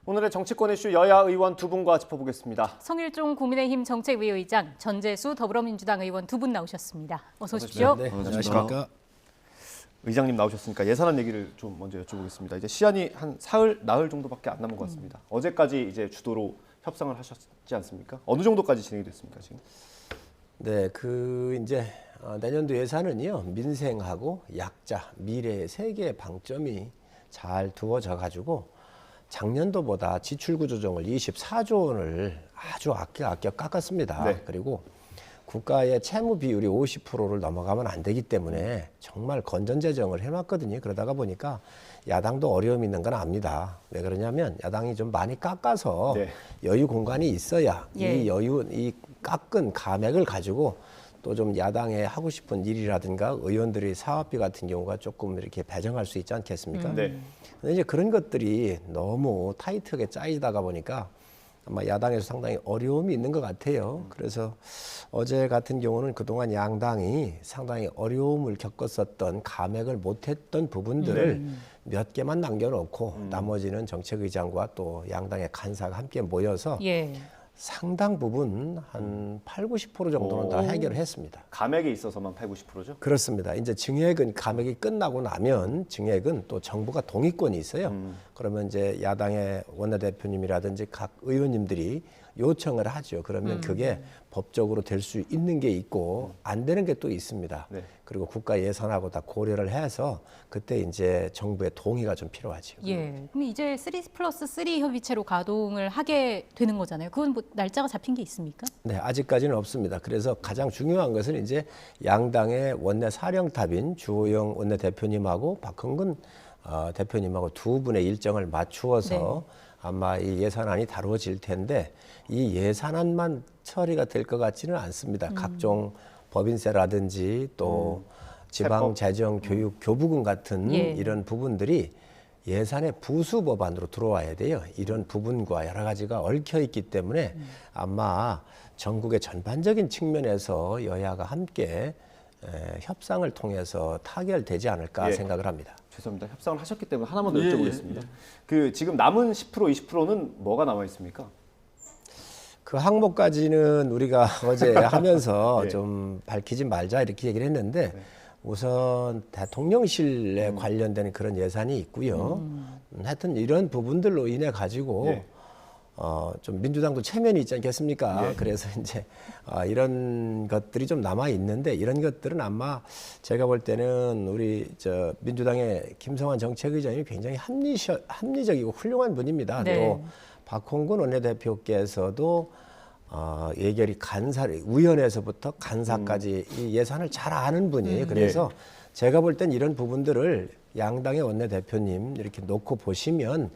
오늘의 정치권 이슈 여야 의원 두 분과 짚어보겠습니다. 성일종 국민의힘 정책위 의장, 전재수 더불어민주당 의원 두 분 나오셨습니다. 어서 오십시오. 네, 안녕하십니까. 의장님 나오셨으니까 예산안 얘기를 좀 먼저 여쭤보겠습니다. 이제 시한이 한 사흘, 나흘 정도밖에 안 남은 것 같습니다. 어제까지 이제 주도로 협상을 하셨지 않습니까? 어느 정도까지 진행이 됐습니까, 지금? 네, 이제 내년도 예산은요, 민생하고 약자, 미래 세 개의 방점이 잘 두어져 가지고 작년도보다 지출구 조정을 24조 원을 아주 아껴 깎았습니다. 네. 그리고 국가의 채무 비율이 50%를 넘어가면 안 되기 때문에 정말 건전재정을 해놨거든요. 그러다가 보니까 야당도 어려움이 있는 건 압니다. 왜 그러냐면 야당이 좀 많이 깎아서 네. 여유 공간이 있어야 예. 이 깎은 감액을 가지고 또 좀 야당에 하고 싶은 일이라든가 의원들의 사업비 같은 경우가 조금 이렇게 배정할 수 있지 않겠습니까? 네. 근데 이제 그런 것들이 너무 타이트하게 짜이다가 보니까 아마 야당에서 상당히 어려움이 있는 것 같아요. 그래서 어제 같은 경우는 그동안 양당이 상당히 어려움을 겪었었던 감액을 못했던 부분들을 몇 개만 남겨놓고 나머지는 정책의장과 또 양당의 간사가 함께 모여서 예. 상당 부분 한 8, 90% 정도는 다 해결을 했습니다. 감액에 있어서만 8, 90%죠? 그렇습니다. 이제 증액은 감액이 끝나고 나면 증액은 또 정부가 동의권이 있어요. 그러면 이제 야당의 원내대표님이라든지 각 의원님들이 요청을 하죠. 그러면 그게 법적으로 될 수 있는 게 있고 안 되는 게 또 있습니다. 네. 그리고 국가 예산하고 다 고려를 해서 그때 이제 정부의 동의가 좀 필요하죠. 예. 그럼 이제 3+3 협의체로 가동을 하게 되는 거잖아요. 그건 뭐 날짜가 잡힌 게 있습니까? 네, 아직까지는 없습니다. 그래서 가장 중요한 것은 이제 양당의 원내 사령탑인 주호영 원내대표님하고 박흥근 대표님하고 두 분의 일정을 맞추어서 아마 이 예산안이 다루어질 텐데 이 예산안만 처리가 될 것 같지는 않습니다. 각종 법인세라든지 또 지방재정, 교육, 교부금 같은 예. 이런 부분들이 예산의 부수 법안으로 들어와야 돼요. 이런 부분과 여러 가지가 얽혀 있기 때문에 아마 전국의 전반적인 측면에서 여야가 함께 협상을 통해서 타결되지 않을까 예. 생각을 합니다. 죄송합니다. 협상을 하셨기 때문에 하나만 더 여쭤보겠습니다. 그 지금 남은 10%, 20%는 뭐가 남아 있습니까? 그 항목까지는 우리가 어제 하면서 예. 좀 밝히지 말자 이렇게 얘기를 했는데 우선 대통령실에 관련된 그런 예산이 있고요. 하여튼 이런 부분들로 인해 가지고 예. 좀 민주당도 체면이 있지 않겠습니까? 예. 그래서 이제 이런 것들이 좀 남아 있는데 이런 것들은 아마 제가 볼 때는 우리 민주당의 김성환 정책의장이 굉장히 합리적이고 훌륭한 분입니다. 네. 또 박홍근 원내대표께서도 예결위 위원회에서부터 간사까지 이 예산을 잘 아는 분이에요. 그래서 제가 볼 땐 이런 부분들을 양당의 원내대표님 이렇게 놓고 보시면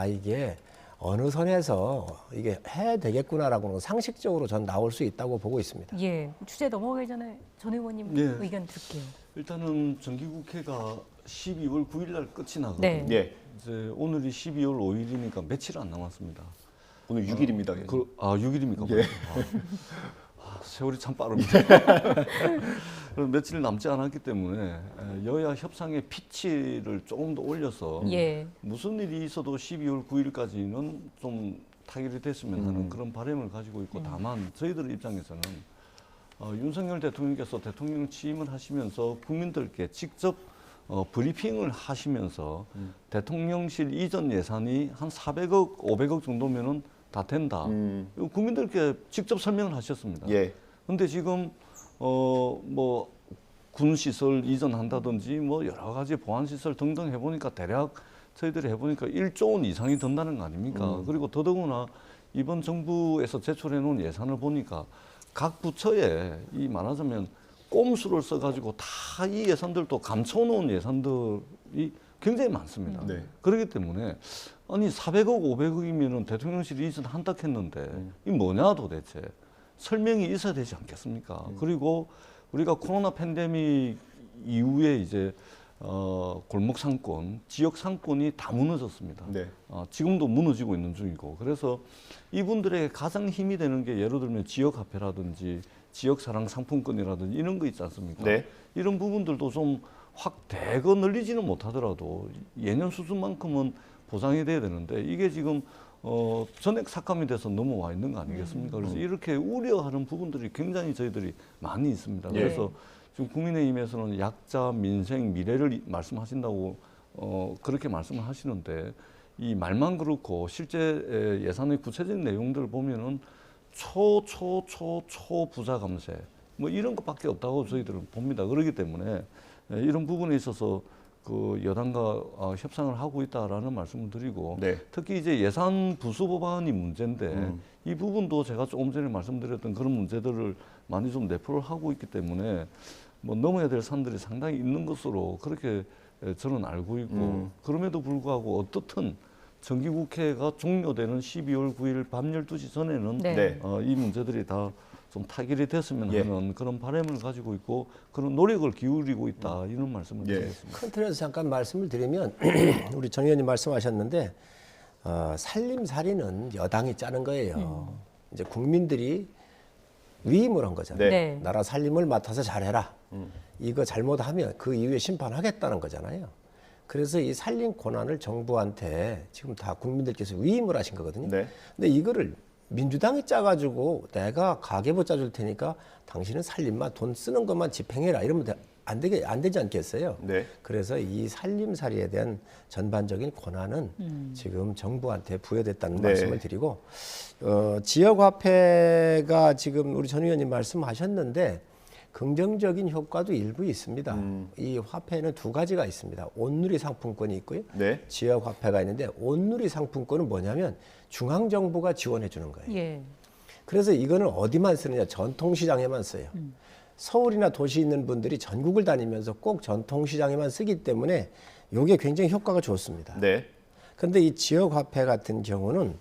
이게 어느 선에서 이게 해야 되겠구나라고는 상식적으로 전 나올 수 있다고 보고 있습니다. 예. 주제 넘어가기 전에 전 의원님 예. 의견 들을게요. 일단은 정기국회가 12월 9일 날 끝이 나거든요. 네. 예. 이제 오늘이 12월 5일이니까 며칠 안 남았습니다. 오늘 6일입니다. 6일입니까? 예. 세월이 참 빠릅니다. 그럼 며칠 남지 않았기 때문에 여야 협상의 피치를 조금 더 올려서 예. 무슨 일이 있어도 12월 9일까지는 좀 타결이 됐으면 하는 그런 바람을 가지고 있고 다만 저희들 입장에서는 윤석열 대통령께서 대통령 취임을 하시면서 국민들께 직접 브리핑을 하시면서 대통령실 이전 예산이 한 400억, 500억 정도면은 다 된다. 이거 국민들께 직접 설명을 하셨습니다. 예. 근데 지금 뭐 군 시설 이전한다든지 뭐 여러 가지 보안 시설 등등 해보니까 대략 저희들이 해보니까 1조 원 이상이 든다는 거 아닙니까? 그리고 더더구나 이번 정부에서 제출해 놓은 예산을 보니까 각 부처에 이 말하자면 꼼수를 써가지고 다 이 예산들도 감춰놓은 예산들이 굉장히 많습니다. 네. 그렇기 때문에 아니 400억, 500억이면은 대통령실이 이전 한다 했는데 이 뭐냐 도대체 설명이 있어야 되지 않겠습니까? 그리고 우리가 코로나 팬데믹 이후에 이제 골목 상권, 지역 상권이 다 무너졌습니다. 네. 지금도 무너지고 있는 중이고 그래서 이분들에게 가장 힘이 되는 게 예를 들면 지역 화폐라든지 지역 사랑 상품권이라든지 이런 거 있지 않습니까? 네. 이런 부분들도 좀 확 대거 늘리지는 못하더라도 예년 수준만큼은 보상이 돼야 되는데 이게 지금 전액 삭감이 돼서 넘어와 있는 거 아니겠습니까? 그래서 이렇게 우려하는 부분들이 굉장히 저희들이 많이 있습니다. 예. 그래서 지금 국민의힘에서는 약자, 민생, 미래를 말씀하신다고 그렇게 말씀을 하시는데 이 말만 그렇고 실제 예산의 구체적인 내용들을 보면은 초 부자 감세 뭐 이런 것밖에 없다고 저희들은 봅니다. 그렇기 때문에 이런 부분에 있어서 그 여당과 협상을 하고 있다라는 말씀을 드리고 네. 특히 이제 예산 부수 법안이 문제인데 이 부분도 제가 조금 전에 말씀드렸던 그런 문제들을 많이 좀 내포를 하고 있기 때문에 뭐 넘어야 될 산들이 상당히 있는 것으로 그렇게 저는 알고 있고 그럼에도 불구하고 어떻든 정기국회가 종료되는 12월 9일 밤 12시 전에는 네. 네. 이 문제들이 다 좀 타결이 됐으면 예. 하는 그런 바람을 가지고 있고 그런 노력을 기울이고 있다 이런 말씀을 예. 드리겠습니다. 큰 틀에서 잠깐 말씀을 드리면 우리 정 의원님 말씀하셨는데 살림살이는 여당이 짜는 거예요. 이제 국민들이 위임을 한 거잖아요. 네. 나라 살림을 맡아서 잘해라. 이거 잘못하면 그 이후에 심판하겠다는 거잖아요. 그래서 이 살림 권한을 정부한테 지금 다 국민들께서 위임을 하신 거거든요. 네. 근데 이거를 민주당이 짜가지고 내가 가계부 짜줄 테니까 당신은 살림만 돈 쓰는 것만 집행해라 이러면 안 되지 않겠어요? 네. 그래서 이 살림살이에 대한 전반적인 권한은 지금 정부한테 부여됐다는 네. 말씀을 드리고 지역화폐가 지금 우리 전 의원님 말씀하셨는데 긍정적인 효과도 일부 있습니다. 이 화폐는 두 가지가 있습니다. 온누리 상품권이 있고요. 네. 지역화폐가 있는데 온누리 상품권은 뭐냐면 중앙정부가 지원해 주는 거예요. 예. 그래서 이거는 어디만 쓰느냐 전통시장에만 써요. 서울이나 도시 있는 분들이 전국을 다니면서 꼭 전통시장에만 쓰기 때문에 이게 굉장히 효과가 좋습니다. 네. 근데 이 지역화폐 같은 경우는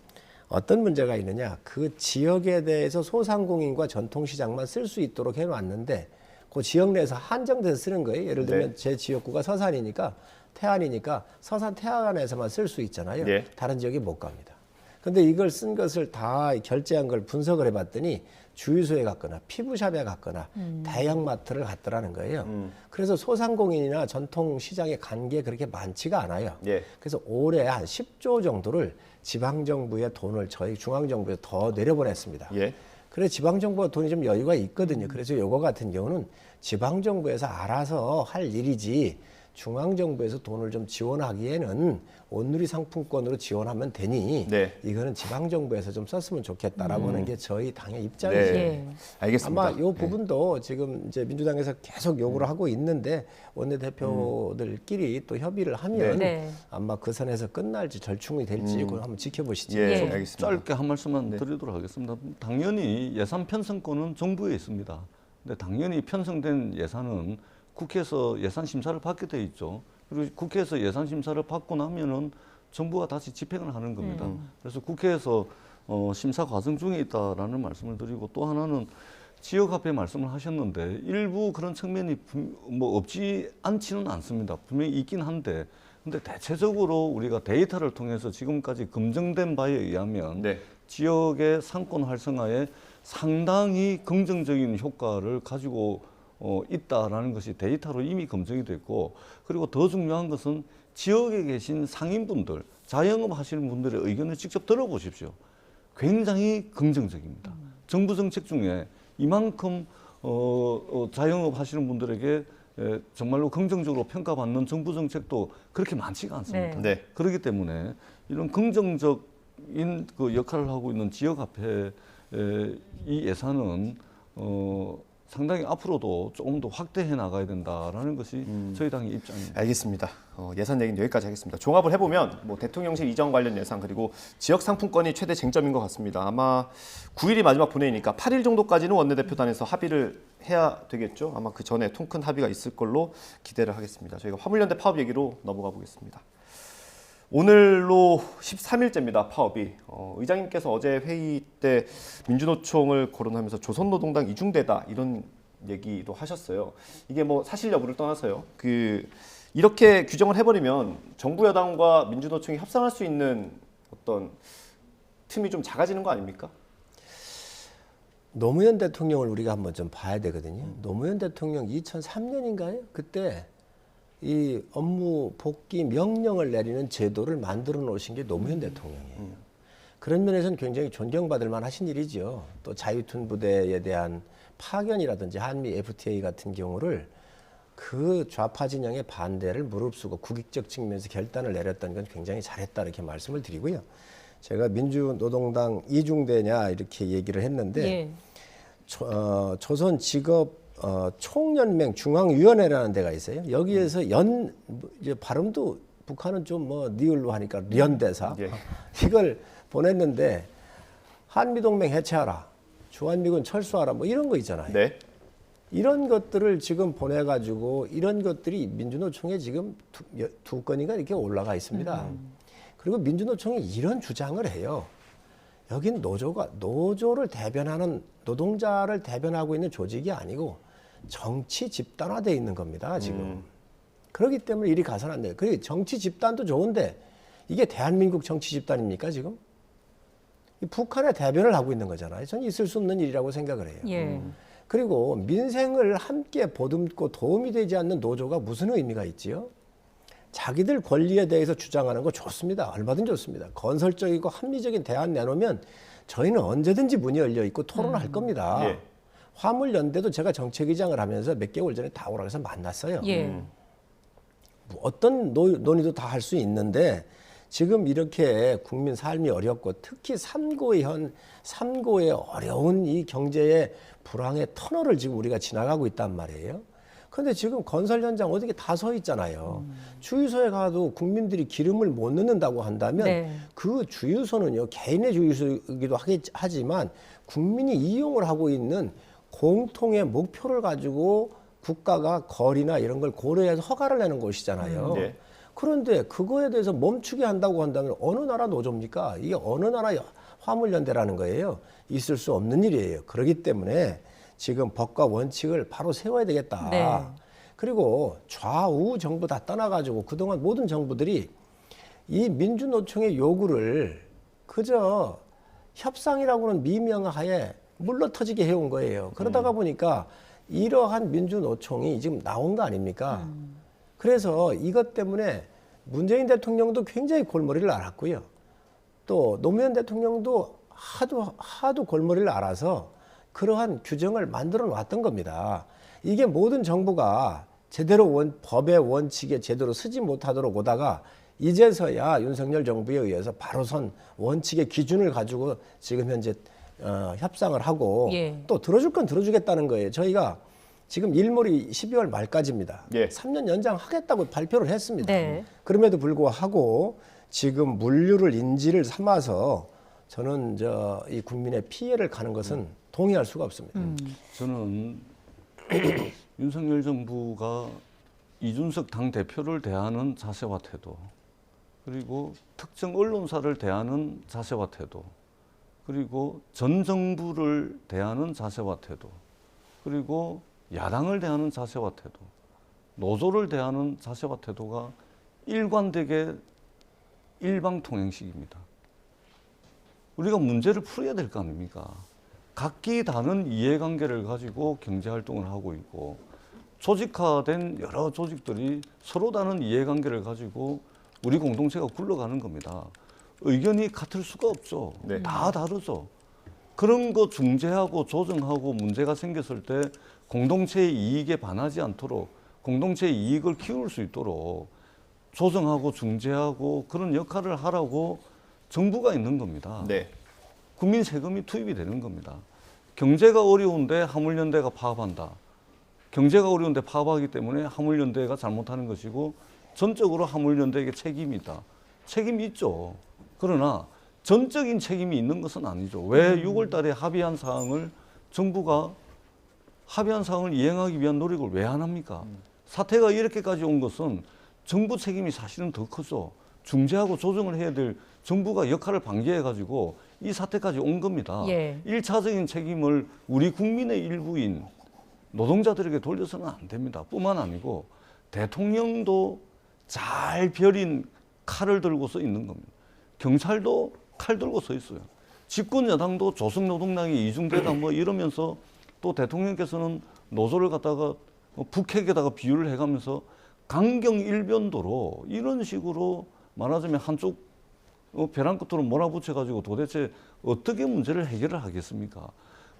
어떤 문제가 있느냐, 그 지역에 대해서 소상공인과 전통시장만 쓸 수 있도록 해놨는데 그 지역 내에서 한정돼서 쓰는 거예요. 예를 들면 네. 제 지역구가 서산이니까 태안이니까 서산 태안에서만 쓸 수 있잖아요. 예. 다른 지역에 못 갑니다. 근데 이걸 쓴 것을 다 결제한 걸 분석을 해봤더니 주유소에 갔거나 피부샵에 갔거나 대형마트를 갔더라는 거예요. 그래서 소상공인이나 전통시장에 간 게 그렇게 많지가 않아요. 예. 그래서 올해 한 10조 정도를 지방정부의 돈을 저희 중앙정부에 더 내려보냈습니다. 예. 그래서 지방정부가 돈이 좀 여유가 있거든요. 그래서 요거 같은 경우는 지방정부에서 알아서 할 일이지 중앙정부에서 돈을 좀 지원하기에는 온누리 상품권으로 지원하면 되니 네. 이거는 지방정부에서 좀 썼으면 좋겠다라고 하는 게 저희 당의 입장이죠. 네. 예. 알겠습니다. 아마 이 부분도 지금 이제 민주당에서 계속 요구를 하고 있는데 원내대표들끼리 또 협의를 하면 네. 아마 그 선에서 끝날지 절충이 될지 그걸 한번 지켜보시죠. 예. 예. 알겠습니다. 짧게 한 말씀만 드리도록 하겠습니다. 당연히 예산 편성권은 정부에 있습니다. 근데 당연히 편성된 예산은 국회에서 예산 심사를 받게 돼 있죠. 그리고 국회에서 예산 심사를 받고 나면은 정부가 다시 집행을 하는 겁니다. 그래서 국회에서 심사 과정 중에 있다라는 말씀을 드리고 또 하나는 지역화폐 말씀을 하셨는데 일부 그런 측면이 뭐 없지 않지는 않습니다. 분명히 있긴 한데 근데 대체적으로 우리가 데이터를 통해서 지금까지 검증된 바에 의하면 네. 지역의 상권 활성화에 상당히 긍정적인 효과를 가지고 있다라는 것이 데이터로 이미 검증이 됐고 그리고 더 중요한 것은 지역에 계신 상인분들, 자영업 하시는 분들의 의견을 직접 들어보십시오. 굉장히 긍정적입니다. 정부 정책 중에 이만큼 자영업 하시는 분들에게 정말로 긍정적으로 평가받는 정부 정책도 그렇게 많지가 않습니다. 네. 그렇기 때문에 이런 긍정적인 그 역할을 하고 있는 지역화폐 이 예산은 상당히 앞으로도 조금 더 확대해 나가야 된다라는 것이 저희 당의 입장입니다. 알겠습니다. 예산 얘기는 여기까지 하겠습니다. 종합을 해보면 뭐 대통령실 이전 관련 예산 그리고 지역 상품권이 최대 쟁점인 것 같습니다. 아마 9일이 마지막 본회의니까 8일 정도까지는 원내대표단에서 합의를 해야 되겠죠. 아마 그 전에 통큰 합의가 있을 걸로 기대를 하겠습니다. 저희가 화물연대 파업 얘기로 넘어가 보겠습니다. 오늘로 13일째입니다. 파업이. 의장님께서 어제 회의 때 민주노총을 거론하면서 조선노동당 이중대다 이런 얘기도 하셨어요. 이게 뭐 사실 여부를 떠나서요. 이렇게 규정을 해버리면 정부 여당과 민주노총이 협상할 수 있는 어떤 틈이 좀 작아지는 거 아닙니까? 노무현 대통령을 우리가 한번 좀 봐야 되거든요. 노무현 대통령 2003년인가요? 그때 이 업무 복귀 명령을 내리는 제도를 만들어 놓으신 게 노무현 대통령이에요. 그런 면에서는 굉장히 존경받을 만하신 일이죠. 또 자유툰 부대에 대한 파견이라든지 한미 FTA 같은 경우를 그 좌파 진영의 반대를 무릅쓰고 국익적 측면에서 결단을 내렸던 건 굉장히 잘했다 이렇게 말씀을 드리고요. 제가 민주노동당 이중대냐 이렇게 얘기를 했는데 예. 조선 직업 총연맹 중앙위원회라는 데가 있어요. 여기에서 이제 발음도 북한은 좀 뭐 니을로 하니까 연대사 예. 이걸 보냈는데 한미동맹 해체하라, 주한미군 철수하라 뭐 이런 거 있잖아요. 네. 이런 것들을 지금 보내가지고 이런 것들이 민주노총에 지금 두 건이가 이렇게 올라가 있습니다. 그리고 민주노총이 이런 주장을 해요. 여긴 노조를 대변하는 노동자를 대변하고 있는 조직이 아니고 정치 집단화되어 있는 겁니다. 지금. 그렇기 때문에 일이 가서는 안 돼요. 그리고 정치 집단도 좋은데 이게 대한민국 정치 집단입니까 지금? 북한의 대변을 하고 있는 거잖아요. 저는 있을 수 없는 일이라고 생각을 해요. 예. 그리고 민생을 함께 보듬고 도움이 되지 않는 노조가 무슨 의미가 있지요? 자기들 권리에 대해서 주장하는 거 좋습니다. 얼마든지 좋습니다. 건설적이고 합리적인 대안 내놓으면 저희는 언제든지 문이 열려 있고 토론할 겁니다. 예. 화물연대도 제가 정책위장을 하면서 몇 개월 전에 다 오라 해서 만났어요. 예. 뭐 어떤 논의도 다 할 수 있는데 지금 이렇게 국민 삶이 어렵고 특히 삼고의 어려운 이 경제의 불황의 터널을 지금 우리가 지나가고 있단 말이에요. 그런데 지금 건설 현장 어떻게 다 서 있잖아요. 주유소에 가도 국민들이 기름을 못 넣는다고 한다면 네. 그 주유소는요 개인의 주유소이기도 하지만 국민이 이용을 하고 있는 공통의 목표를 가지고 국가가 거리나 이런 걸 고려해서 허가를 내는 곳이잖아요. 네. 그런데 그거에 대해서 멈추게 한다고 한다면 어느 나라 노조입니까? 이게 어느 나라 화물연대라는 거예요. 있을 수 없는 일이에요. 그렇기 때문에 지금 법과 원칙을 바로 세워야 되겠다. 네. 그리고 좌우 정부 다 떠나가지고 그동안 모든 정부들이 이 민주노총의 요구를 그저 협상이라고는 미명하에 물러터지게 해온 거예요. 그러다가 보니까 이러한 민주노총이 지금 나온 거 아닙니까? 그래서 이것 때문에 문재인 대통령도 굉장히 골머리를 앓았고요. 또 노무현 대통령도 하도 골머리를 앓아서 그러한 규정을 만들어 놨던 겁니다. 이게 모든 정부가 제대로 법의 원칙에 제대로 쓰지 못하도록 오다가 이제서야 윤석열 정부에 의해서 바로 선 원칙의 기준을 가지고 지금 현재 협상을 하고 예. 또 들어줄 건 들어주겠다는 거예요. 저희가 지금 일몰이 12월 말까지입니다. 예. 3년 연장하겠다고 발표를 했습니다. 네. 그럼에도 불구하고 지금 물류를 인지를 삼아서 저는 이 국민의 피해를 가는 것은 동의할 수가 없습니다. 저는 윤석열 정부가 이준석 당대표를 대하는 자세와 태도, 그리고 특정 언론사를 대하는 자세와 태도, 그리고 전 정부를 대하는 자세와 태도, 그리고 야당을 대하는 자세와 태도, 노조를 대하는 자세와 태도가 일관되게 일방통행식입니다. 우리가 문제를 풀어야 될 거 아닙니까? 각기 다른 이해관계를 가지고 경제활동을 하고 있고 조직화된 여러 조직들이 서로 다른 이해관계를 가지고 우리 공동체가 굴러가는 겁니다. 의견이 같을 수가 없죠. 네. 다 다르죠. 그런 거 중재하고 조정하고 문제가 생겼을 때 공동체의 이익에 반하지 않도록 공동체의 이익을 키울 수 있도록 조정하고 중재하고 그런 역할을 하라고 정부가 있는 겁니다. 네. 국민 세금이 투입이 되는 겁니다. 경제가 어려운데 화물연대가 파업한다. 경제가 어려운데 파업하기 때문에 화물연대가 잘못하는 것이고 전적으로 화물연대에게 책임이 있다. 책임이 있죠. 그러나 전적인 책임이 있는 것은 아니죠. 왜 6월 달에 합의한 사항을 정부가 합의한 사항을 이행하기 위한 노력을 왜 안 합니까? 사태가 이렇게까지 온 것은 정부 책임이 사실은 더 크죠. 중재하고 조정을 해야 될 정부가 역할을 방기해가지고 이 사태까지 온 겁니다. 예. 1차적인 책임을 우리 국민의 일부인 노동자들에게 돌려서는 안 됩니다. 뿐만 아니고 대통령도 잘 벼린 칼을 들고서 있는 겁니다. 경찰도 칼 들고 서 있어요. 집권 여당도 조선노동당이 이중대다 뭐 이러면서 또 대통령께서는 노조를 갖다가 북핵에다가 비유를 해가면서 강경 일변도로 이런 식으로 말하자면 한쪽 벼랑 끝으로 몰아붙여가지고 도대체 어떻게 문제를 해결을 하겠습니까?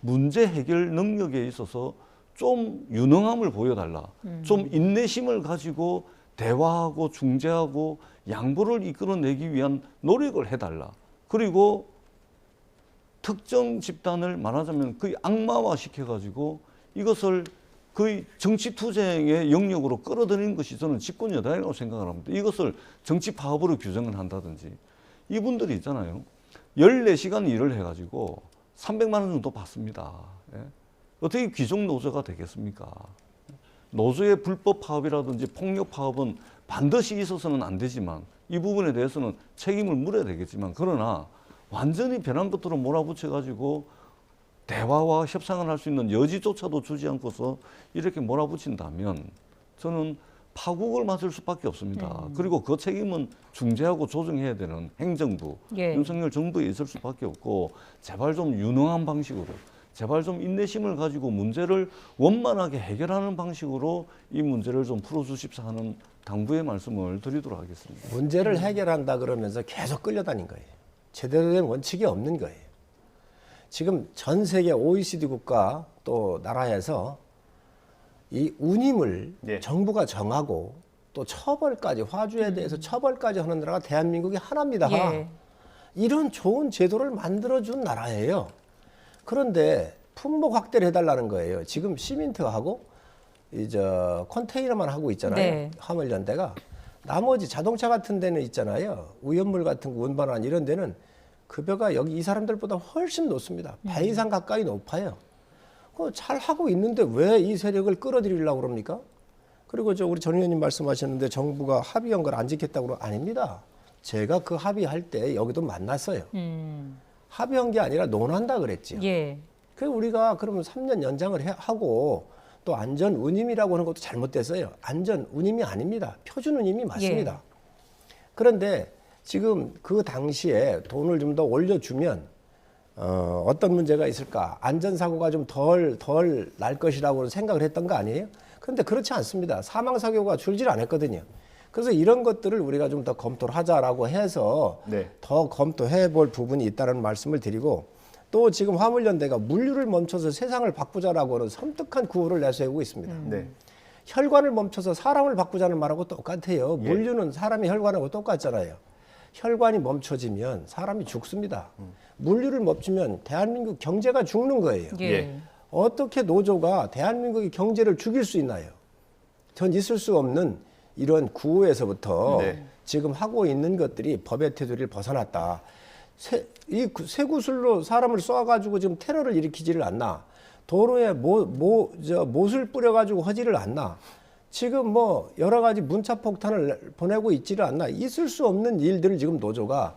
문제 해결 능력에 있어서 좀 유능함을 보여달라. 좀 인내심을 가지고 대화하고 중재하고 양보를 이끌어내기 위한 노력을 해달라. 그리고 특정 집단을 말하자면 거의 악마화 시켜가지고 이것을 거의 정치 투쟁의 영역으로 끌어들이는 것이 저는 집권 여당이라고 생각을 합니다. 이것을 정치 파업으로 규정을 한다든지. 이분들이 있잖아요. 14시간 일을 해가지고 300만 원 정도 받습니다. 예? 어떻게 귀족 노조가 되겠습니까? 노조의 불법 파업이라든지 폭력 파업은 반드시 있어서는 안 되지만 이 부분에 대해서는 책임을 물어야 되겠지만 그러나 완전히 벼랑 끝으로 몰아붙여가지고 대화와 협상을 할 수 있는 여지조차도 주지 않고서 이렇게 몰아붙인다면 저는 파국을 맞을 수밖에 없습니다. 그리고 그 책임은 중재하고 조정해야 되는 행정부, 예. 윤석열 정부에 있을 수밖에 없고 제발 좀 유능한 방식으로 제발 좀 인내심을 가지고 문제를 원만하게 해결하는 방식으로 이 문제를 좀 풀어주십사 하는 당부의 말씀을 드리도록 하겠습니다. 문제를 해결한다 그러면서 계속 끌려다닌 거예요. 제대로 된 원칙이 없는 거예요. 지금 전 세계 OECD 국가 또 나라에서 이 운임을 네. 정부가 정하고 또 처벌까지 화주에 대해서 처벌까지 하는 나라가 대한민국이 하나입니다. 예. 이런 좋은 제도를 만들어준 나라예요. 그런데 품목 확대를 해달라는 거예요. 지금 시멘트하고 이제 컨테이너만 하고 있잖아요. 네. 화물연대가. 나머지 자동차 같은 데는 있잖아요. 우연물 같은 거 운반한 이런 데는 급여가 여기 이 사람들보다 훨씬 높습니다. 배 이상 가까이 높아요. 잘 하고 있는데 왜 이 세력을 끌어들이려고 그럽니까? 그리고 우리 전 의원님 말씀하셨는데 정부가 합의한 걸 안 지켰다고 그러면 아닙니다. 제가 그 합의할 때 여기도 만났어요. 합의한 게 아니라 논한다 그랬지요. 예. 그래서 우리가 그러면 3년 연장을 하고 또 안전 운임이라고 하는 것도 잘못됐어요. 안전 운임이 아닙니다. 표준 운임이 맞습니다. 예. 그런데 지금 그 당시에 돈을 좀 더 올려주면 어떤 문제가 있을까? 안전사고가 좀 덜 날 것이라고 생각을 했던 거 아니에요? 그런데 그렇지 않습니다. 사망사고가 줄질 않았거든요. 그래서 이런 것들을 우리가 좀 더 검토를 하자라고 해서 네. 더 검토해 볼 부분이 있다는 말씀을 드리고 또 지금 화물연대가 물류를 멈춰서 세상을 바꾸자라고 하는 섬뜩한 구호를 내세우고 있습니다. 네. 혈관을 멈춰서 사람을 바꾸자는 말하고 똑같아요. 예. 물류는 사람의 혈관하고 똑같잖아요. 혈관이 멈춰지면 사람이 죽습니다. 물류를 멈추면 대한민국 경제가 죽는 거예요. 예. 예. 어떻게 노조가 대한민국의 경제를 죽일 수 있나요? 전 있을 수 없는 이런 구호에서부터 네. 지금 하고 있는 것들이 법의 테두리를 벗어났다. 이 쇠구슬로 사람을 쏴가지고 지금 테러를 일으키지를 않나. 도로에 못을 뿌려가지고 하지를 않나. 지금 뭐 여러 가지 문자 폭탄을 보내고 있지를 않나. 있을 수 없는 일들을 지금 노조가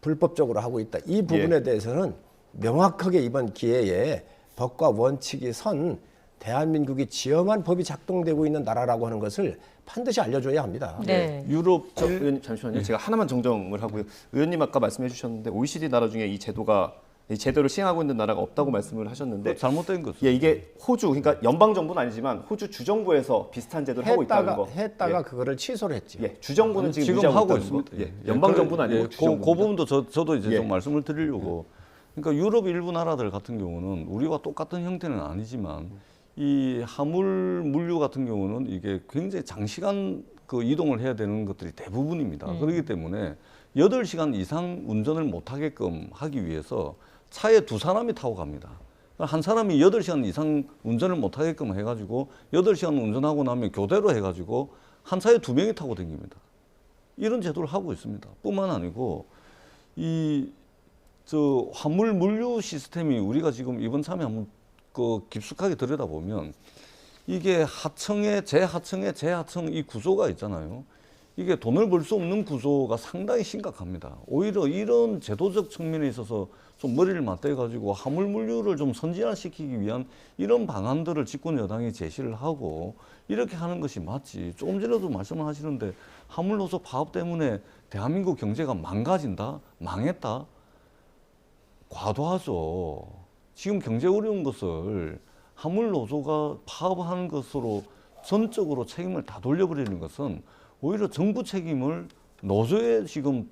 불법적으로 하고 있다. 이 부분에 예. 대해서는 명확하게 이번 기회에 법과 원칙이 선 대한민국이 지엄한 법이 작동되고 있는 나라라고 하는 것을 반드시 알려줘야 합니다. 네. 유럽 의원님 잠시만요. 제가 하나만 정정을 하고요. 의원님 아까 말씀해 주셨는데 OECD 나라 중에 이 제도를 시행하고 있는 나라가 없다고 말씀을 하셨는데 잘못된 거죠. 예, 이게 호주, 그러니까 연방 정부는 아니지만 호주 주정부에서 비슷한 제도를 하고 있다는 거. 했다가 그거를 취소를 했죠. 예, 주정부는 지금 유지하고 하고 있다는 있습니다. 거. 예, 연방 정부는 아니고 그 주정부입니다. 부분도 저도 이제 예. 좀 말씀을 드리려고. 그러니까 유럽 일부 나라들 같은 경우는 우리와 똑같은 형태는 아니지만 이 화물 물류 같은 경우는 이게 굉장히 장시간 그 이동을 해야 되는 것들이 대부분입니다. 그렇기 때문에 8시간 이상 운전을 못 하게끔 하기 위해서 차에 2사람이 타고 갑니다. 한 사람이 8시간 이상 운전을 못 하게끔 해가지고 8시간 운전하고 나면 교대로 해가지고 한 차에 2명이 타고 다닙니다. 이런 제도를 하고 있습니다. 뿐만 아니고 화물 물류 시스템이 우리가 지금 이번 참에 한번 깊숙하게 들여다보면 이게 재하청의 이 구조가 있잖아요. 이게 돈을 벌 수 없는 구조가 상당히 심각합니다. 오히려 이런 제도적 측면에 있어서 좀 머리를 맞대가지고 화물 물류를 좀 선진화시키기 위한 이런 방안들을 집권 여당이 제시를 하고 이렇게 하는 것이 맞지. 조금 전에도 말씀을 하시는데 화물노조 파업 때문에 대한민국 경제가 망가진다? 망했다? 과도하죠. 지금 경제 어려운 것을 화물노조가 파업하는 것으로 전적으로 책임을 다 돌려버리는 것은 오히려 정부 책임을 노조에 지금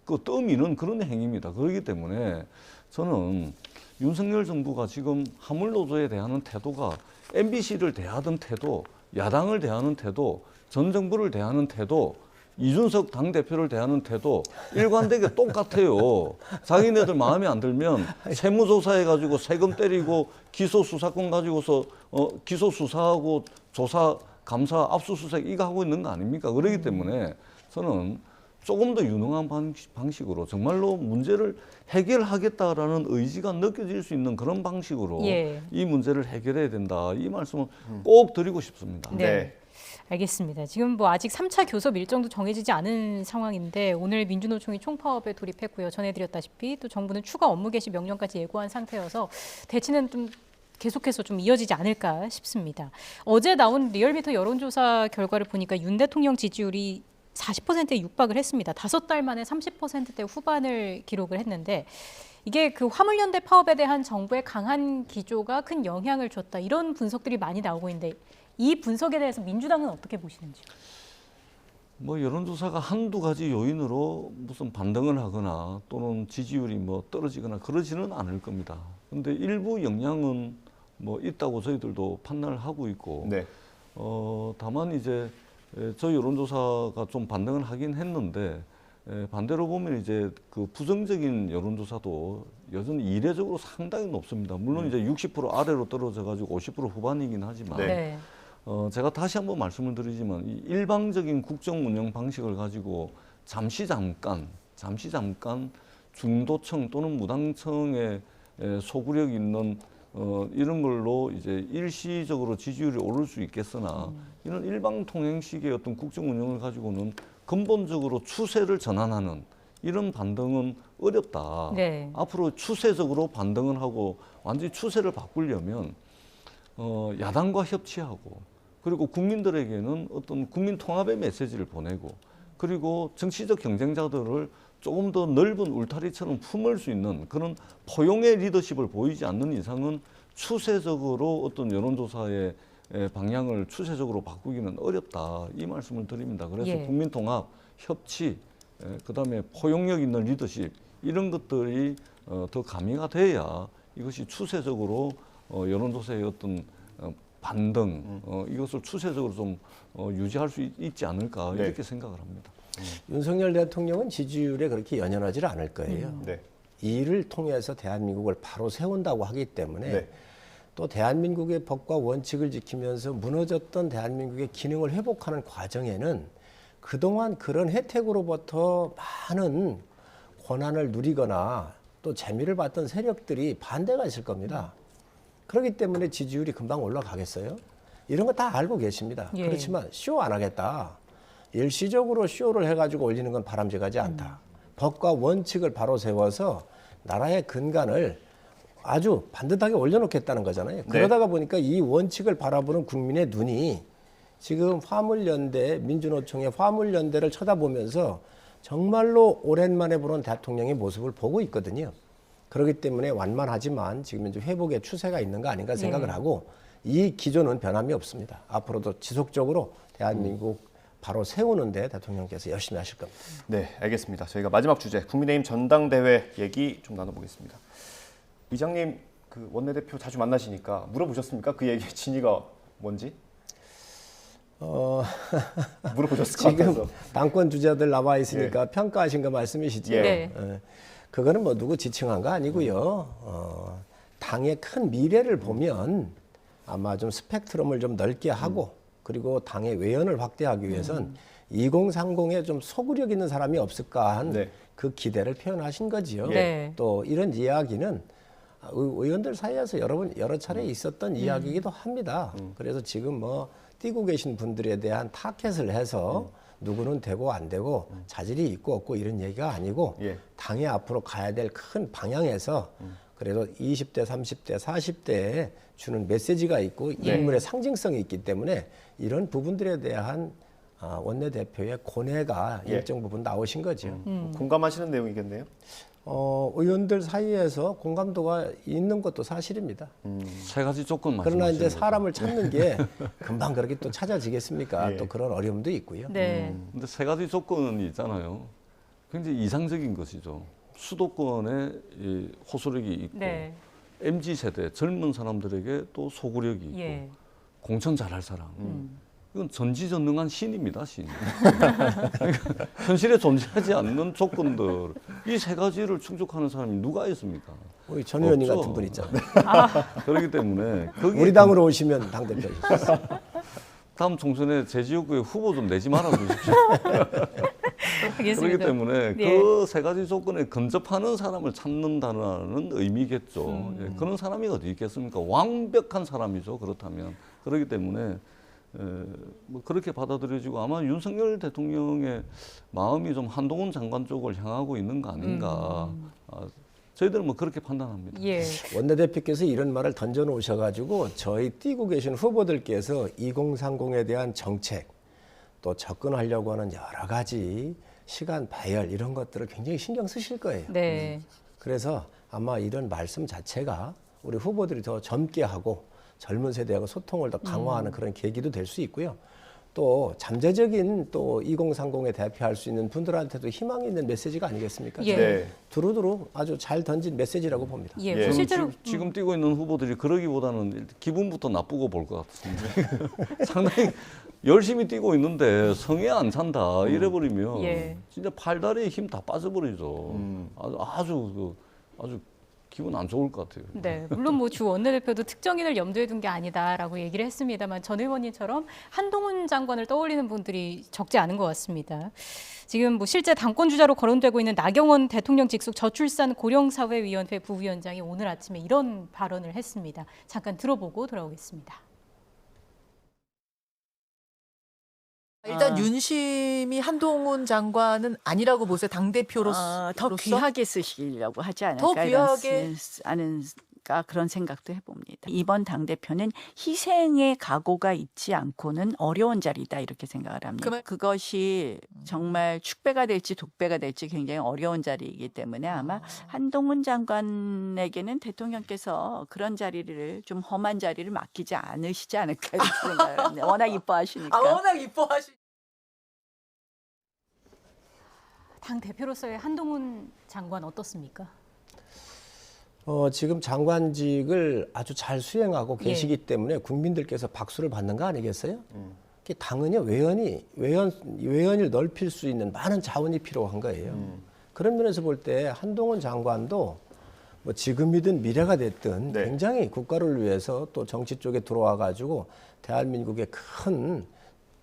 그 떠미는 그런 행위입니다. 그렇기 때문에 저는 윤석열 정부가 지금 화물노조에 대한 태도가 MBC를 대하던 태도, 야당을 대하는 태도, 전 정부를 대하는 태도, 이준석 당대표를 대하는 태도 일관되게 똑같아요. 자기네들 마음에 안 들면 세무조사해가지고 세금 때리고 기소수사권 가지고서 기소수사하고 조사, 감사, 압수수색 이거 하고 있는 거 아닙니까? 그렇기 때문에 저는 조금 더 유능한 방식으로 정말로 문제를 해결하겠다라는 의지가 느껴질 수 있는 그런 방식으로 예. 이 문제를 해결해야 된다. 이 말씀을 꼭 드리고 싶습니다. 네. 알겠습니다. 지금 뭐 아직 3차 교섭 일정도 정해지지 않은 상황인데 오늘 민주노총이 총파업에 돌입했고요. 전해드렸다시피 또 정부는 추가 업무 개시 명령까지 예고한 상태여서 대치는 좀 계속해서 좀 이어지지 않을까 싶습니다. 어제 나온 리얼미터 여론조사 결과를 보니까 윤 대통령 지지율이 40%에 육박을 했습니다. 5달 만에 30%대 후반을 기록을 했는데 이게 그 화물연대 파업에 대한 정부의 강한 기조가 큰 영향을 줬다. 이런 분석들이 많이 나오고 있는데 이 분석에 대해서 민주당은 어떻게 보시는지요? 뭐 여론조사가 한두 가지 요인으로 무슨 반등을 하거나 또는 지지율이 뭐 떨어지거나 그러지는 않을 겁니다. 근데 일부 영향은 뭐 있다고 저희들도 판단을 하고 있고, 네. 다만 이제 저희 여론조사가 좀 반등을 하긴 했는데 반대로 보면 이제 그 부정적인 여론조사도 여전히 이례적으로 상당히 높습니다. 물론 이제 60% 아래로 떨어져 가지고 50% 후반이긴 하지만. 네. 제가 다시 한번 말씀을 드리지만 이 일방적인 국정 운영 방식을 가지고 잠시 잠깐 중도층 또는 무당층의 소구력 있는 이런 걸로 이제 일시적으로 지지율이 오를 수 있겠으나 이런 일방 통행식의 어떤 국정 운영을 가지고는 근본적으로 추세를 전환하는 이런 반등은 어렵다. 네. 앞으로 추세적으로 반등을 하고 완전히 추세를 바꾸려면 야당과 협치하고 그리고 국민들에게는 어떤 국민 통합의 메시지를 보내고 그리고 정치적 경쟁자들을 조금 더 넓은 울타리처럼 품을 수 있는 그런 포용의 리더십을 보이지 않는 이상은 추세적으로 어떤 여론조사의 방향을 추세적으로 바꾸기는 어렵다. 이 말씀을 드립니다. 그래서 예. 국민 통합, 협치, 그다음에 포용력 있는 리더십 이런 것들이 더 가미가 돼야 이것이 추세적으로 여론조사의 어떤 반등 이것을 추세적으로 좀 유지할 수 있지 않을까 네. 이렇게 생각을 합니다. 윤석열 대통령은 지지율에 그렇게 연연하지 않을 거예요. 네. 이 일을 통해서 대한민국을 바로 세운다고 하기 때문에 네. 또 대한민국의 법과 원칙을 지키면서 무너졌던 대한민국의 기능을 회복하는 과정에는 그동안 그런 혜택으로부터 많은 권한을 누리거나 또 재미를 봤던 세력들이 반대가 있을 겁니다. 그렇기 때문에 지지율이 금방 올라가겠어요? 이런 거 다 알고 계십니다. 예. 그렇지만 쇼 안 하겠다. 일시적으로 쇼를 해가지고 올리는 건 바람직하지 않다. 법과 원칙을 바로 세워서 나라의 근간을 아주 반듯하게 올려놓겠다는 거잖아요. 그러다가 보니까 이 원칙을 바라보는 국민의 눈이 지금 화물연대, 민주노총의 화물연대를 쳐다보면서 정말로 오랜만에 보는 대통령의 모습을 보고 있거든요. 그렇기 때문에 완만하지만 지금 이제 회복의 추세가 있는 거 아닌가 생각을 하고 이 기조는 변함이 없습니다. 앞으로도 지속적으로 대한민국 바로 세우는데 대통령께서 열심히 하실 겁니다. 네, 알겠습니다. 저희가 마지막 주제 국민의힘 전당대회 얘기 좀 나눠보겠습니다. 의장님 그 원내대표 자주 만나시니까 물어보셨습니까? 그 얘기의 진위가 뭔지? 물어보셨을 것 지금 같아서. 당권 주자들 나와 있으니까 평가하신 거 말씀이시죠? 예. 네. 그거는 뭐 누구 지칭한 거 아니고요. 당의 큰 미래를 보면 아마 좀 스펙트럼을 좀 넓게 하고 그리고 당의 외연을 확대하기 위해선 2030에 좀 소구력 있는 사람이 없을까 한 네. 그 기대를 표현하신 거지요. 네. 또 이런 이야기는 의원들 사이에서 여러 차례 있었던 이야기이기도 합니다. 그래서 지금 뭐 뛰고 계신 분들에 대한 타켓을 해서 누구는 되고 안 되고 자질이 있고 없고 이런 얘기가 아니고 예. 당이 앞으로 가야 될 큰 방향에서 그래도 20대, 30대, 40대에 주는 메시지가 있고 인물의 상징성이 있기 때문에 이런 부분들에 대한 원내대표의 고뇌가 예. 일정 부분 나오신 거죠. 공감하시는 내용이겠네요. 의원들 사이에서 공감도가 있는 것도 사실입니다. 세 가지 조건 그러나 말씀하시는 이제 거죠. 사람을 찾는 게 금방 그렇게 또 찾아지겠습니까? 예. 또 그런 어려움도 있고요. 네. 근데 세 가지 조건이 있잖아요. 굉장히 이상적인 것이죠. 수도권에 이 호소력이 있고 네. MZ 세대 젊은 사람들에게 또 소구력이 있고 예. 공천 잘할 사람. 이건 전지전능한 신입니다, 신. 그러니까 현실에 존재하지 않는 조건들 이 세 가지를 충족하는 사람이 누가 있습니까? 우리 전 의원님 없죠. 같은 분 있잖아요. 그렇기 때문에 거기에 우리 당으로 오시면 당 대표. 다음 총선에 제 지역구에 후보 좀 내지 말아 주십시오. 그렇기 알겠습니다. 때문에 네. 그 세 가지 조건에 근접하는 사람을 찾는다는 의미겠죠. 예, 그런 사람이 어디 있겠습니까? 완벽한 사람이죠. 그렇다면 그렇기 때문에 뭐 그렇게 받아들여지고 아마 윤석열 대통령의 마음이 좀 한동훈 장관 쪽을 향하고 있는 거 아닌가. 저희들은 뭐 그렇게 판단합니다. 예. 원내대표께서 이런 말을 던져 놓으셔가지고 저희 뛰고 계신 후보들께서 2030에 대한 정책 또 접근하려고 하는 여러 가지 시간 배열 이런 것들을 굉장히 신경 쓰실 거예요. 네. 그래서 아마 이런 말씀 자체가 우리 후보들이 더 젊게 하고 젊은 세대하고 소통을 더 강화하는 그런 계기도 될 수 있고요. 또 잠재적인 또 2030에 대표할 수 있는 분들한테도 희망이 있는 메시지가 아니겠습니까? 예. 네. 두루두루 아주 잘 던진 메시지라고 봅니다. 예. 예. 뭐 실제로 지금 뛰고 있는 후보들이 그러기보다는 기분부터 나쁘고 볼 것 같은데 상당히 열심히 뛰고 있는데 성에 안 찬다 이래버리면 예. 진짜 팔다리에 힘 다 빠져버리죠. 아주 기분 안 좋을 것 같아요. 네, 물론 뭐 주 원내대표도 특정인을 염두에 둔 게 아니다라고 얘기를 했습니다만 전 의원님처럼 한동훈 장관을 떠올리는 분들이 적지 않은 것 같습니다. 지금 뭐 실제 당권 주자로 거론되고 있는 나경원 대통령 직속 저출산 고령사회위원회 부위원장이 오늘 아침에 이런 발언을 했습니다. 잠깐 들어보고 돌아오겠습니다. 일단 윤심이 한동훈 장관은 아니라고 보세요. 당대표로서. 더 귀하게 쓰시려고 하지 않을까 더 귀하게? 않을까 그런 생각도 해봅니다. 이번 당대표는 희생의 각오가 있지 않고는 어려운 자리다 이렇게 생각을 합니다. 그러면- 그것이 정말 축배가 될지 독배가 될지 굉장히 어려운 자리이기 때문에 아마 한동훈 장관에게는 대통령께서 그런 자리를 좀 험한 자리를 맡기지 않으시지 않을까 이렇게 생각을 합니다. 워낙 이뻐하시니까. 워낙 이뻐하시. 당 대표로서의 한동훈 장관 어떻습니까? 지금 장관직을 아주 잘 수행하고 계시기 예. 때문에 국민들께서 박수를 받는 거 아니겠어요? 당은요 외연을 넓힐 수 있는 많은 자원이 필요한 거예요. 그런 면에서 볼 때 한동훈 장관도 뭐 지금이든 미래가 됐든 네. 굉장히 국가를 위해서 또 정치 쪽에 들어와 가지고 대한민국의 큰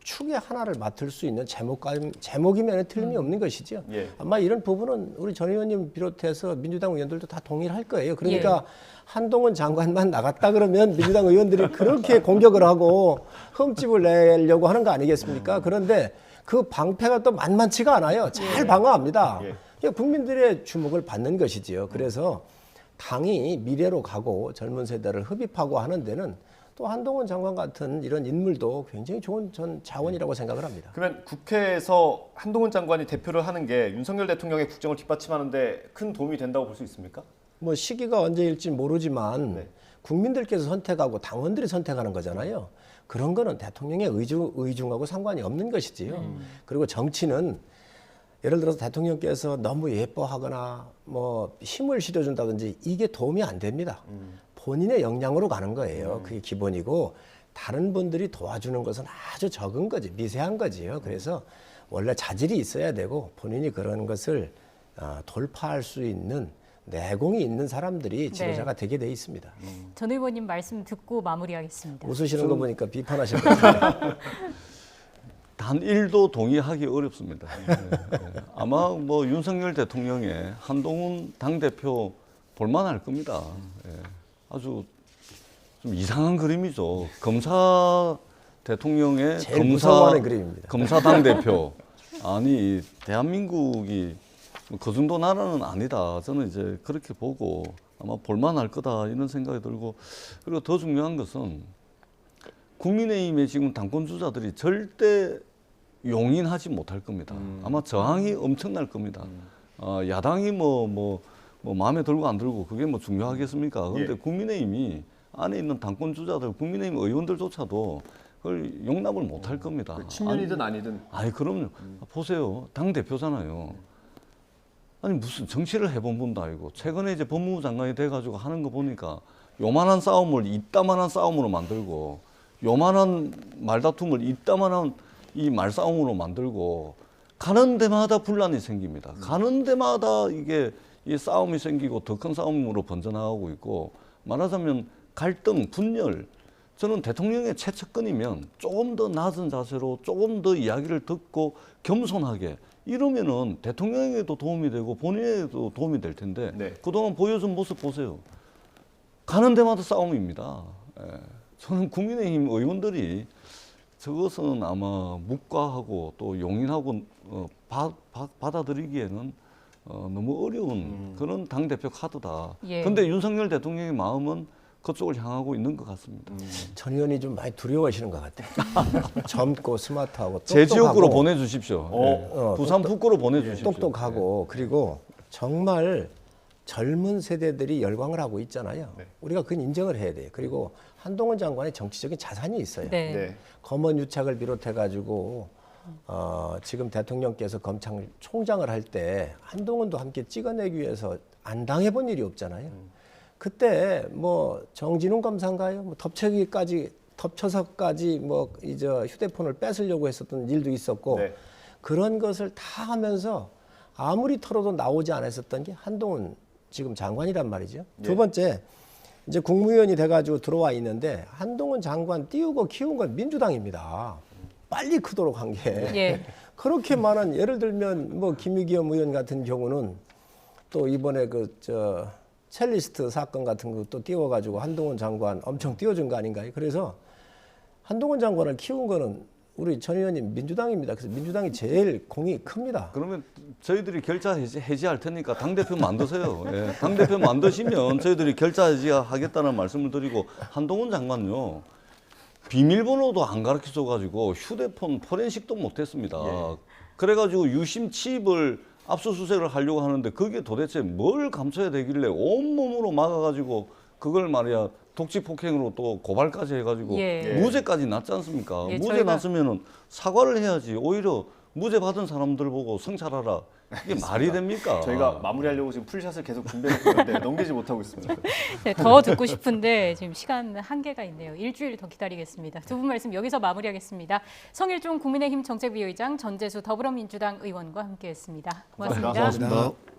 축의 하나를 맡을 수 있는 제목이면 틀림이 없는 것이죠. 예. 아마 이런 부분은 우리 전 의원님 비롯해서 민주당 의원들도 다 동의를 할 거예요. 그러니까 예. 한동훈 장관만 나갔다 그러면 민주당 의원들이 그렇게 공격을 하고 흠집을 내려고 하는 거 아니겠습니까? 그런데 그 방패가 또 만만치가 않아요. 잘 방어합니다. 예. 그러니까 국민들의 주목을 받는 것이지요. 그래서 당이 미래로 가고 젊은 세대를 흡입하고 하는 데는 또 한동훈 장관 같은 이런 인물도 굉장히 좋은 전 자원이라고 생각을 합니다. 그러면 국회에서 한동훈 장관이 대표를 하는 게 윤석열 대통령의 국정을 뒷받침하는데 큰 도움이 된다고 볼 수 있습니까? 뭐 시기가 언제일지 모르지만 네. 국민들께서 선택하고 당원들이 선택하는 거잖아요. 그런 거는 대통령의 의중하고 상관이 없는 것이지요. 그리고 정치는 예를 들어서 대통령께서 너무 예뻐하거나 뭐 힘을 실어준다든지 이게 도움이 안 됩니다. 본인의 역량으로 가는 거예요. 그게 기본이고 다른 분들이 도와주는 것은 아주 적은 거지, 미세한 거지요. 그래서 원래 자질이 있어야 되고 본인이 그런 것을 돌파할 수 있는 내공이 있는 사람들이 지도자가 되게 돼 있습니다. 전 의원님 말씀 듣고 마무리하겠습니다. 웃으시는 거 보니까 비판하실 것 같아요. 단 1도 동의하기 어렵습니다. 아마 뭐 윤석열 대통령의 한동훈 당대표 볼만할 겁니다. 아주 좀 이상한 그림이죠. 검사 대통령의 제일 무서워하는 그림입니다. 검사 당대표. 아니 대한민국이 그 정도 나라는 아니다. 저는 이제 그렇게 보고 아마 볼만할 거다 이런 생각이 들고 그리고 더 중요한 것은 국민의힘의 지금 당권 주자들이 절대 용인하지 못할 겁니다. 아마 저항이 엄청날 겁니다. 야당이 뭐 마음에 들고 안 들고 그게 뭐 중요하겠습니까? 그런데 예. 국민의힘이 안에 있는 당권 주자들, 국민의힘 의원들조차도 그걸 용납을 못할 겁니다. 친윤이든 아니든. 아니 그럼요. 보세요. 당 대표잖아요. 아니 무슨 정치를 해본 분도 아니고 최근에 이제 법무부 장관이 돼가지고 하는 거 보니까 요만한 싸움을 이따만한 싸움으로 만들고 요만한 말다툼을 이따만한 이 말싸움으로 만들고 가는 데마다 분란이 생깁니다. 가는 데마다 이게 이 싸움이 생기고 더 큰 싸움으로 번져나가고 있고 말하자면 갈등, 분열. 저는 대통령의 최측근이면 조금 더 낮은 자세로 조금 더 이야기를 듣고 겸손하게 이러면은 대통령에게도 도움이 되고 본인에게도 도움이 될 텐데 네. 그동안 보여준 모습 보세요. 가는 데마다 싸움입니다. 예. 저는 국민의힘 의원들이 저것은 아마 묵과하고 또 용인하고 받아들이기에는 너무 어려운 그런 당대표 카드다. 예. 근데 윤석열 대통령의 마음은 그쪽을 향하고 있는 것 같습니다. 전 의원이 좀 많이 두려워하시는 것 같아요. 젊고 스마트하고 제 지역으로 똑똑하고, 보내주십시오. 부산 북구로 보내주십시오. 똑똑하고 그리고 정말 젊은 세대들이 열광을 하고 있잖아요. 네. 우리가 그건 인정을 해야 돼요. 그리고 한동훈 장관의 정치적인 자산이 있어요. 네. 네. 검언 유착을 비롯해 가지고 지금 대통령께서 검찰총장을 할 때 한동훈도 함께 찍어내기 위해서 안 당해본 일이 없잖아요. 그때 뭐 정진웅 검사인가요? 뭐 덮쳐서까지 뭐 이제 휴대폰을 뺏으려고 했었던 일도 있었고 네. 그런 것을 다 하면서 아무리 털어도 나오지 않았었던 게 한동훈 지금 장관이란 말이죠. 예. 두 번째 이제 국무위원이 돼가지고 들어와 있는데 한동훈 장관 띄우고 키운 건 민주당입니다. 빨리 크도록 한 게. 예. 그렇게 많은 예를 들면 뭐 김유기현 의원 같은 경우는 또 이번에 첼리스트 사건 같은 것도 띄워가지고 한동훈 장관 엄청 띄워준 거 아닌가요? 그래서 한동훈 장관을 키운 거는 우리 전 의원님 민주당입니다. 그래서 민주당이 제일 공이 큽니다. 그러면 저희들이 결자 해지할 테니까 당대표 만드세요. 예, 당대표 만드시면 저희들이 결자 해지하겠다는 말씀을 드리고 한동훈 장관요. 비밀번호도 안 가르쳐줘가지고 휴대폰 포렌식도 못했습니다. 예. 그래가지고 유심 칩을 압수수색을 하려고 하는데 그게 도대체 뭘 감춰야 되길래 온몸으로 막아가지고 그걸 말이야 독직 폭행으로 또 고발까지 해가지고 예. 무죄까지 났지 않습니까? 예, 무죄 났으면은 사과를 해야지. 오히려 무죄 받은 사람들 보고 성찰하라. 이게 말이 됩니까? 저희가 마무리하려고 지금 풀샷을 계속 준비해놓고 있는데 넘기지 못하고 있습니다. 네, 더 듣고 싶은데 지금 시간 한계가 있네요. 일주일 더 기다리겠습니다. 두 분 말씀 여기서 마무리하겠습니다. 성일종 국민의힘 정책위의장, 전재수 더불어민주당 의원과 함께했습니다. 고맙습니다. 고맙습니다.